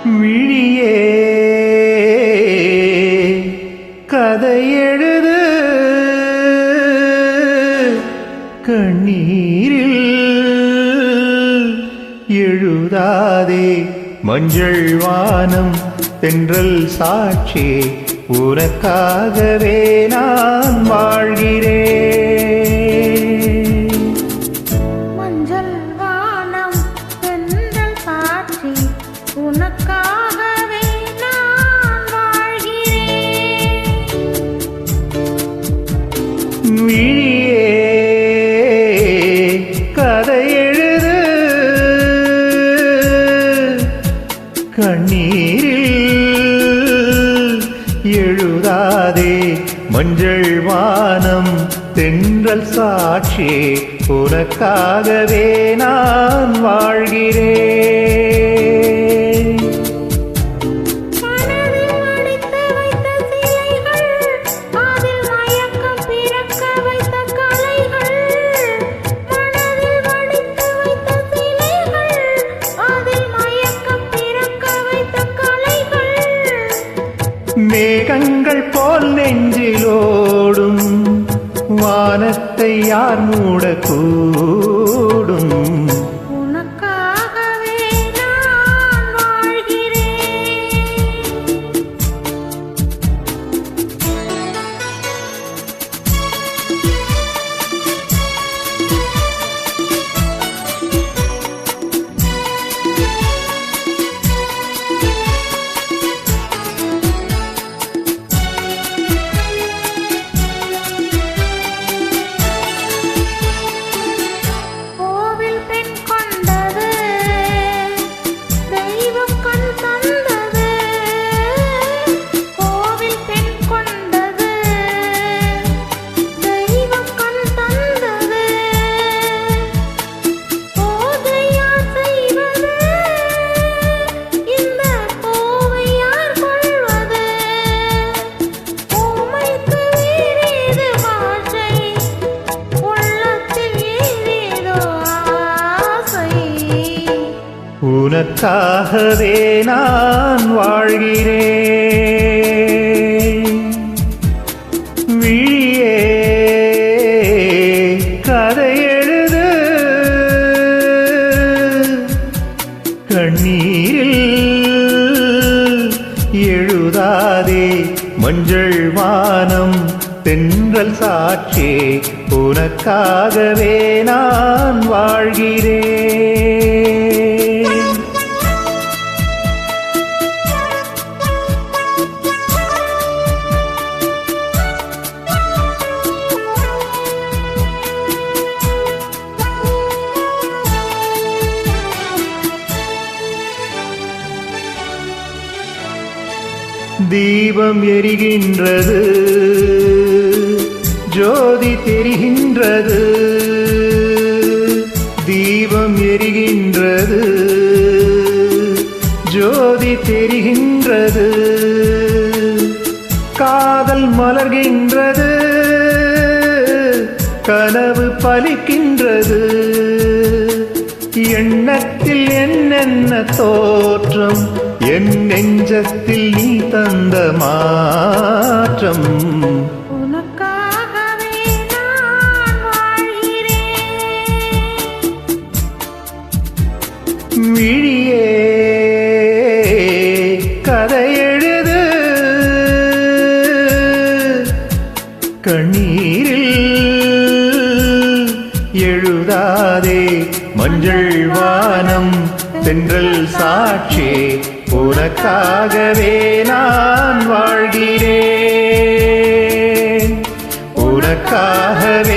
விழியே கதை எழுது கண்ணீரில் எழுதாதே மஞ்சள் வானம் தென்றல் சாட்சி உனக்காகவே நான் வாழ்கிறேன். மஞ்சள் வானம் தென்றல் சாட்சி உனக்காகவே நான் வாழ்கிறேன். விழியே கதை எழுது கண்ணீரில் எழுதாதே மஞ்சள் வானம் தென்றல் சாட்சி உனக்காகவே நான் வாழ்கிறேன். மனதில் வடித்து வைத்த சிலைகள், அதில் மயக்கம் பிறக்க வைத்த கலைகள். மனதில் வடித்து வைத்த சிலைகள், அதில் மயக்கம் பிறக்க வைத்த கலைகள். மேகங்கள் போல் நெஞ்சிலோடும் வானத்தை யார் மூடக்கூடும்? உனக்காகவே நான் வாழ்கிறேன். கோவில் பெண் கொண்டது தெய்வம் கண் தந்தது. கோவில் பெண் கொண்டது தெய்வம் கண் தந்தது. பூஜை யார் செய்வது, இந்த பூவை யார் கொள்வது? ஊமைக்கு வேறேது பாஷை, உள்ளத்தில் ஏதேதோ ஆசை. உனக்காகவே நான் வாழ்கிறேன். விழியே கதை எழுது கண்ணீரில் எழுதாதே மஞ்சள் வானம் தென்றல் சாட்சி உனக்காகவே நான் வாழ்கிறேன். தீபம் எரிகின்றது, ஜோதி தெரிகின்றது. தீபம் எரிகின்றது, ஜோதி தெரிகின்றது. காதல் மலர்கின்றது, கனவு பலிக்கின்றது. எண்ணத்தில் என்னென்ன தோற்றம், என் நெஞ்சத்தில் நீ தந்த மாற்றம். உனக்காகவே நான் வாழ்கிறேன். விழியே கதை எழுது கண்ணீரில் எழுதாதே மஞ்சள் வானம் தென்றல் சாட்சி உனக்காகவே நான் வாழ்கிறேன். உனக்காகவே